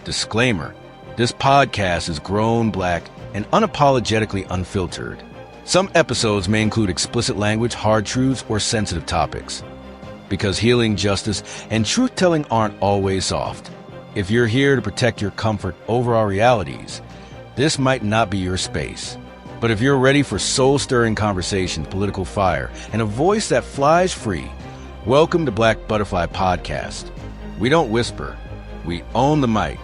Disclaimer: this podcast is grown, black, and unapologetically unfiltered. Some episodes may include explicit language, hard truths, or sensitive topics. Because healing, justice, and truth-telling aren't always soft. If you're here to protect your comfort over our realities, this might not be your space. But if you're ready for soul-stirring conversations, political fire, and a voice that flies free, welcome to Black Butterfly Podcast. We don't whisper, we own the mic.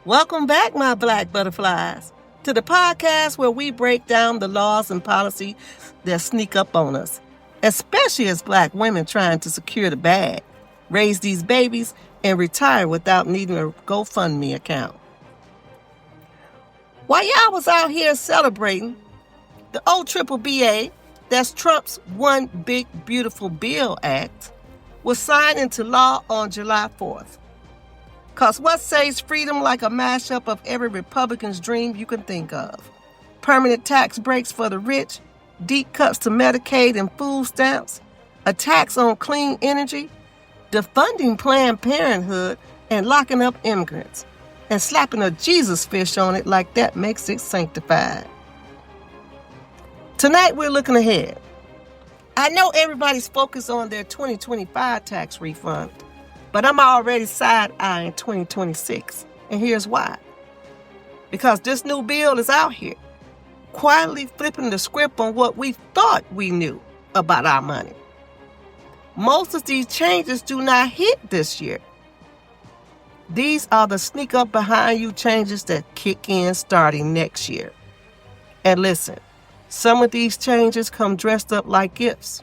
Welcome back, my black butterflies, to the podcast where we break down the laws and policy that sneak up on us, especially as black women trying to secure the bag, raise these babies, and retire without needing a GoFundMe account. While y'all was out here celebrating, the OBBBA, that's Trump's One Big Beautiful Bill Act, was signed into law on July 4th. Because what saves freedom like a mashup of every Republican's dream you can think of? Permanent tax breaks for the rich, deep cuts to Medicaid and food stamps, a tax on clean energy, defunding Planned Parenthood, and locking up immigrants, and slapping a Jesus fish on it like that makes it sanctified. Tonight we're looking ahead. I know everybody's focused on their 2025 tax refund, but I'm already side-eyeing 2026, and here's why. Because this new bill is out here, quietly flipping the script on what we thought we knew about our money. Most of these changes do not hit this year. These are the sneak-up-behind-you changes that kick in starting next year. And listen, some of these changes come dressed up like gifts.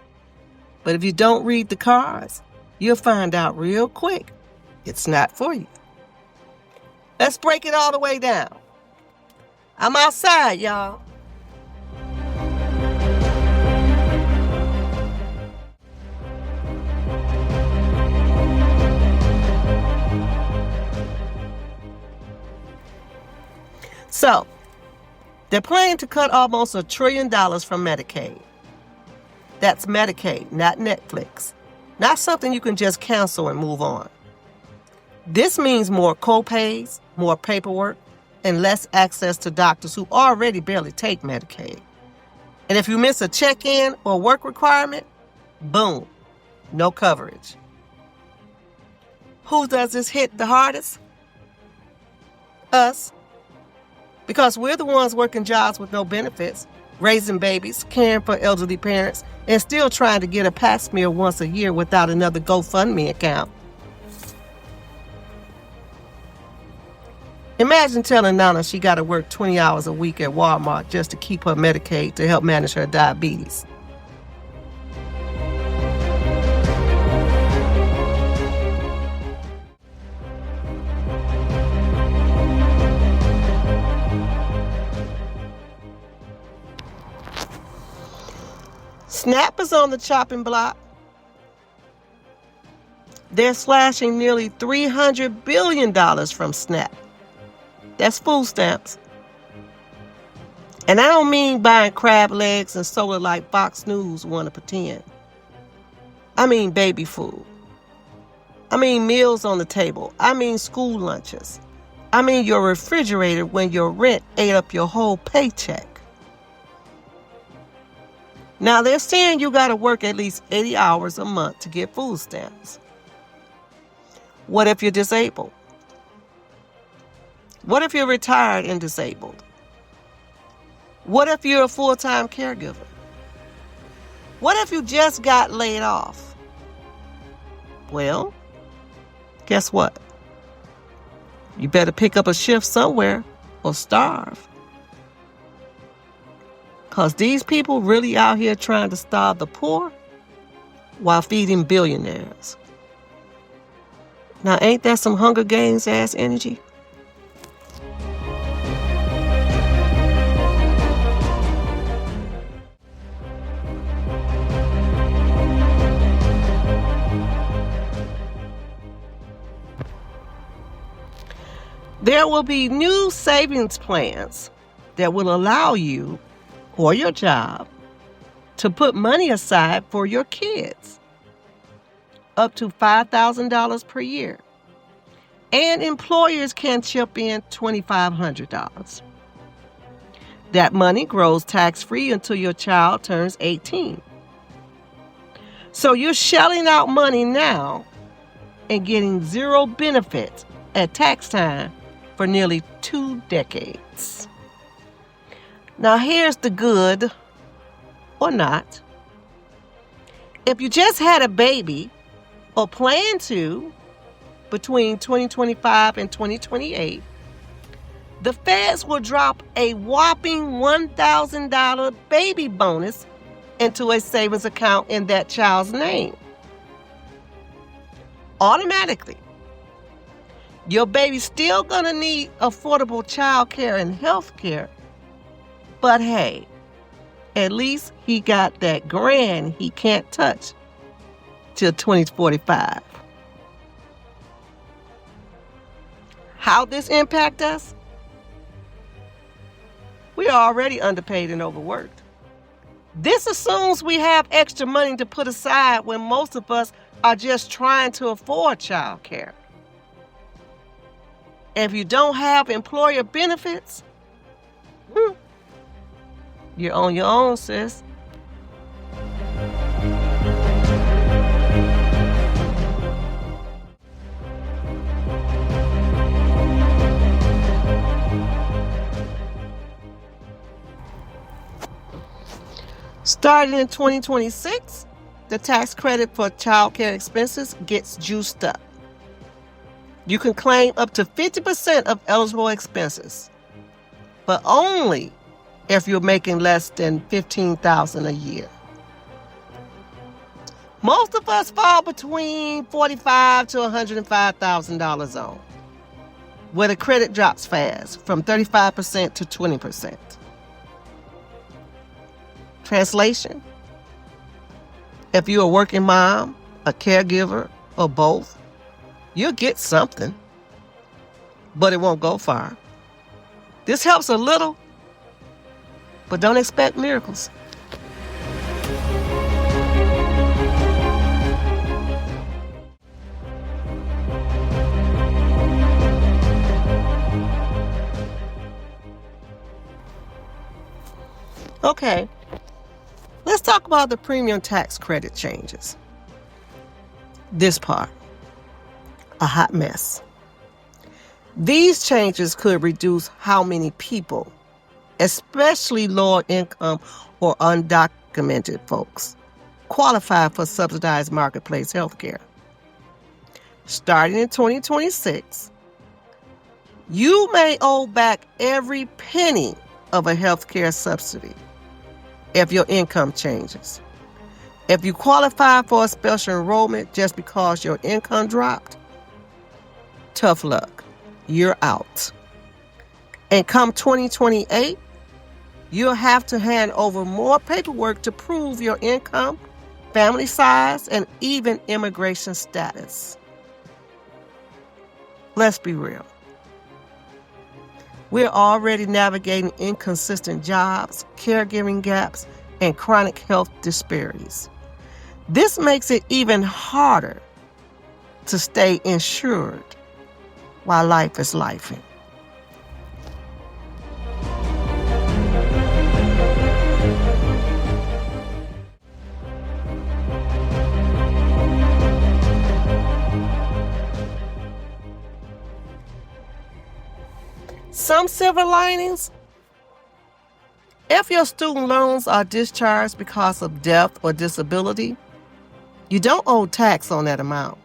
But if you don't read the cards, you'll find out real quick it's not for you. Let's break it all the way down. I'm outside, y'all. So, they're planning to cut almost $1 trillion from Medicaid. That's Medicaid, not Netflix. Not something you can just cancel and move on. This means more co-pays, more paperwork, and less access to doctors who already barely take Medicaid. And if you miss a check-in or work requirement, boom, no coverage. Who does this hit the hardest? Us. Because we're the ones working jobs with no benefits, raising babies, caring for elderly parents, and still trying to get a pap smear once a year without another GoFundMe account. Imagine telling Nana she got to work 20 hours a week at Walmart just to keep her Medicaid to help manage her diabetes. SNAP is on the chopping block. They're slashing nearly $300 billion from SNAP. That's food stamps. And I don't mean buying crab legs and soda like Fox News want to pretend. I mean baby food. I mean meals on the table. I mean school lunches. I mean your refrigerator when your rent ate up your whole paycheck. Now, they're saying you got to work at least 80 hours a month to get food stamps. What if you're disabled? What if you're retired and disabled? What if you're a full-time caregiver? What if you just got laid off? Well, guess what? You better pick up a shift somewhere or starve. Because these people really out here trying to starve the poor while feeding billionaires. Now, ain't that some Hunger Games ass energy? There will be new savings plans that will allow you or your job to put money aside for your kids, up to $5,000 per year. And employers can chip in $2,500. That money grows tax-free until your child turns 18. So you're shelling out money now and getting zero benefits at tax time for nearly 2 decades. Now here's the good or not. If you just had a baby or plan to between 2025 and 2028, the feds will drop a whopping $1,000 baby bonus into a savings account in that child's name. Automatically. Your baby's still gonna need affordable child care and health care, but hey, at least he got that grand he can't touch till 2045. How this impact us? We are already underpaid and overworked. This assumes we have extra money to put aside when most of us are just trying to afford child care. If you don't have employer benefits, you're on your own, sis. Starting in 2026, the tax credit for child care expenses gets juiced up. You can claim up to 50% of eligible expenses, but only if you're making less than $15,000 a year. Most of us fall between $45,000 to $105,000 zone, where the credit drops fast from 35% to 20%. Translation: if you're a working mom, a caregiver, or both, you'll get something, but it won't go far. This helps a little, but don't expect miracles. Okay, let's talk about the premium tax credit changes. This part, a hot mess. These changes could reduce how many people, especially lower income or undocumented folks, qualify for subsidized marketplace health care. Starting in 2026, you may owe back every penny of a health care subsidy if your income changes. If you qualify for a special enrollment just because your income dropped, tough luck, you're out. And come 2028, you'll have to hand over more paperwork to prove your income, family size, and even immigration status. Let's be real. We're already navigating inconsistent jobs, caregiving gaps, and chronic health disparities. This makes it even harder to stay insured while life is lifing. Some silver linings: if your student loans are discharged because of death or disability, you don't owe tax on that amount.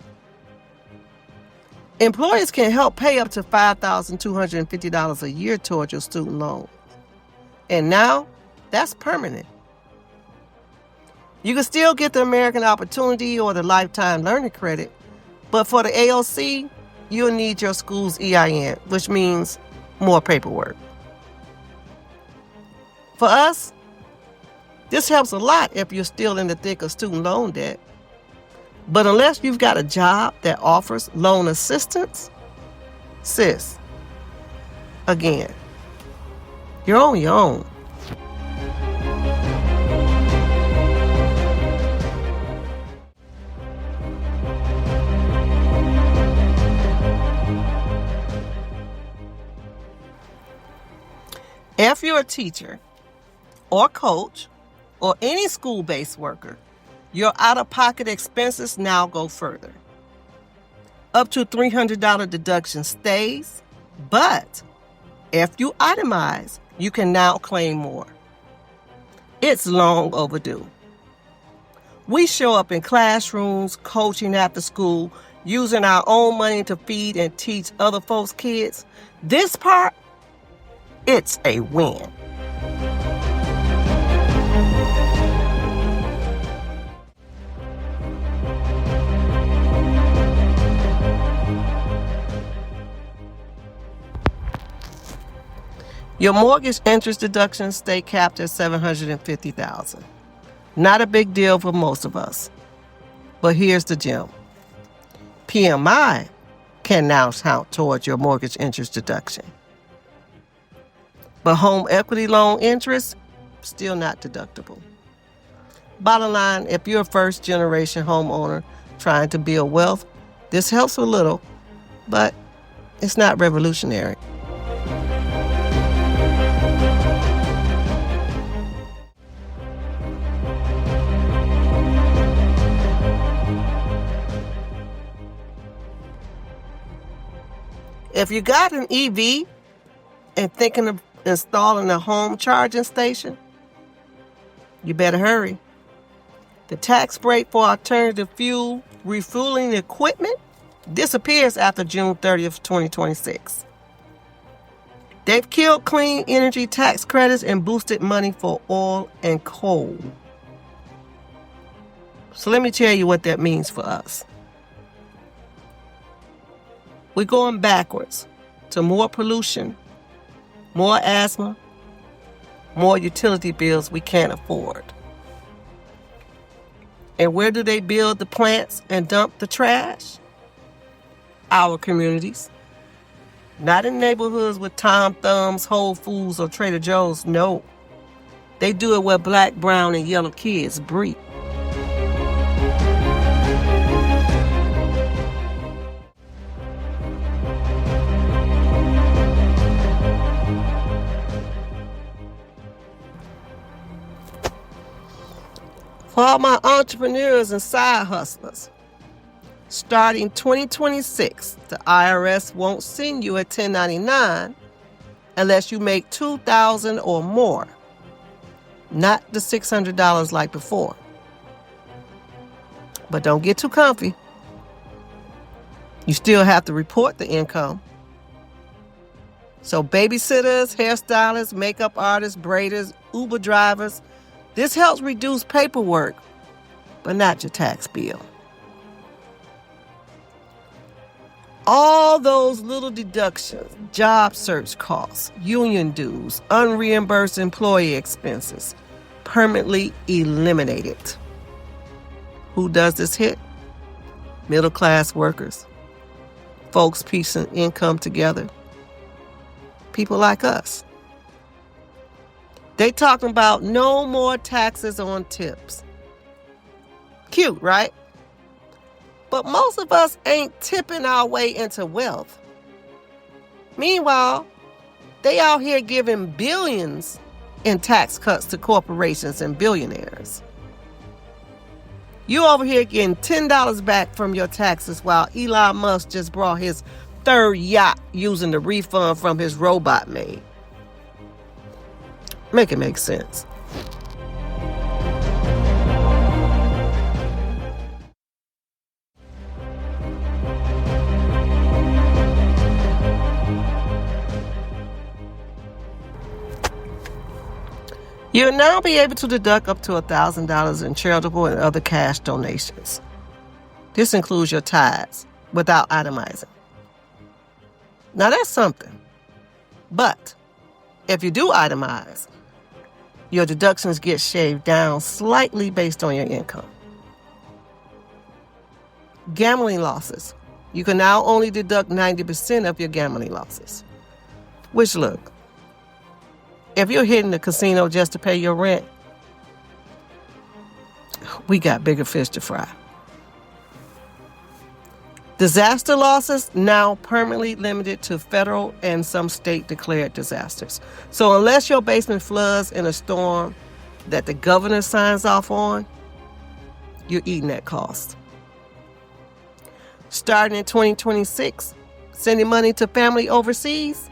Employers can help pay up to $5,250 a year towards your student loan. And now, that's permanent. You can still get the American Opportunity or the Lifetime Learning Credit, but for the AOC, you'll need your school's EIN, which means more paperwork. For us, this helps a lot if you're still in the thick of student loan debt. But unless you've got a job that offers loan assistance, sis, Again, you're on your own. If you're a teacher or coach or any school-based worker, your out-of-pocket expenses now go further. Up to $300 deduction stays, but if you itemize, you can now claim more. It's long overdue. We show up in classrooms, coaching after school, using our own money to feed and teach other folks' kids. This part, it's a win. Your mortgage interest deductions stay capped at $750,000. Not a big deal for most of us. But here's the gem. PMI can now count towards your mortgage interest deduction. But home equity loan interest, still not deductible. Bottom line, if you're a first-generation homeowner trying to build wealth, this helps a little, but it's not revolutionary. If you got an EV and thinking of installing a home charging station, you better hurry. The tax break for alternative fuel refueling equipment disappears after June 30th, 2026. They've killed clean energy tax credits and boosted money for oil and coal. So let me tell you what that means for us. We're going backwards to more pollution, more asthma, more utility bills we can't afford. And where do they build the plants and dump the trash? Our communities. Not in neighborhoods with Tom Thumbs, Whole Foods, or Trader Joe's. No. They do it where black, brown, and yellow kids breathe. For all my entrepreneurs and side hustlers, starting 2026, the IRS won't send you a 1099 unless you make $2,000 or more, not the $600 like before. But don't get too comfy. You still have to report the income. So babysitters, hairstylists, makeup artists, braiders, Uber drivers, this helps reduce paperwork, but not your tax bill. All those little deductions, job search costs, union dues, unreimbursed employee expenses, permanently eliminated. Who does this hit? Middle-class workers, folks piecing income together, people like us. They talking about no more taxes on tips. Cute, right? But most of us ain't tipping our way into wealth. Meanwhile, they out here giving billions in tax cuts to corporations and billionaires. You over here getting $10 back from your taxes while Elon Musk just bought his third yacht using the refund from his robot maid. Make it make sense. You'll now be able to deduct up to $1,000 in charitable and other cash donations. This includes your tithes without itemizing. Now that's something. But if you do itemize, your deductions get shaved down slightly based on your income. Gambling losses. You can now only deduct 90% of your gambling losses. Which, look, if you're hitting the casino just to pay your rent, we got bigger fish to fry. Disaster losses now permanently limited to federal and some state declared disasters. So unless your basement floods in a storm that the governor signs off on, you're eating that cost. Starting in 2026, sending money to family overseas,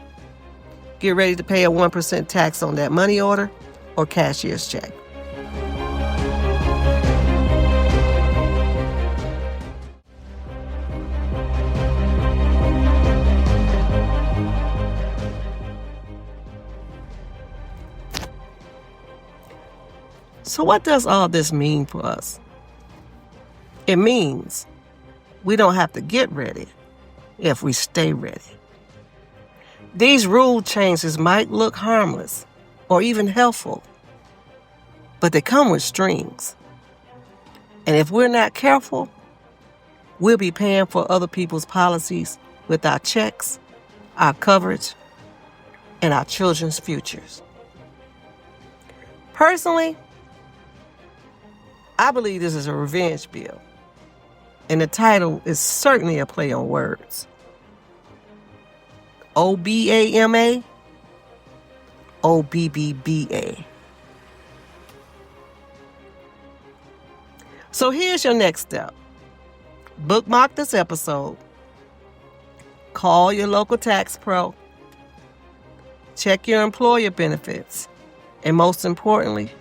get ready to pay a 1% tax on that money order or cashier's check. So what does all this mean for us? It means we don't have to get ready if we stay ready. These rule changes might look harmless or even helpful, but they come with strings. And if we're not careful, we'll be paying for other people's policies with our checks, our coverage, and our children's futures. Personally, I believe this is a revenge bill, and the title is certainly a play on words. OBAMA, OBBBA. So here's your next step. Bookmark this episode. Call your local tax pro. Check your employer benefits. And most importantly,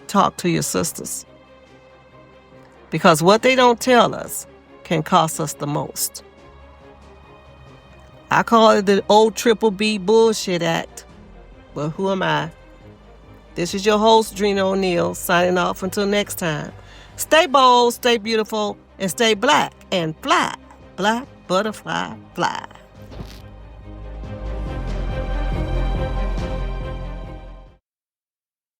talk to your sisters. Because what they don't tell us can cost us the most. I call it the old Triple B Bullshit Act. But who am I? This is your host, Drina O'Neal, signing off until next time. Stay bold, stay beautiful, and stay black and fly. Black butterfly, fly.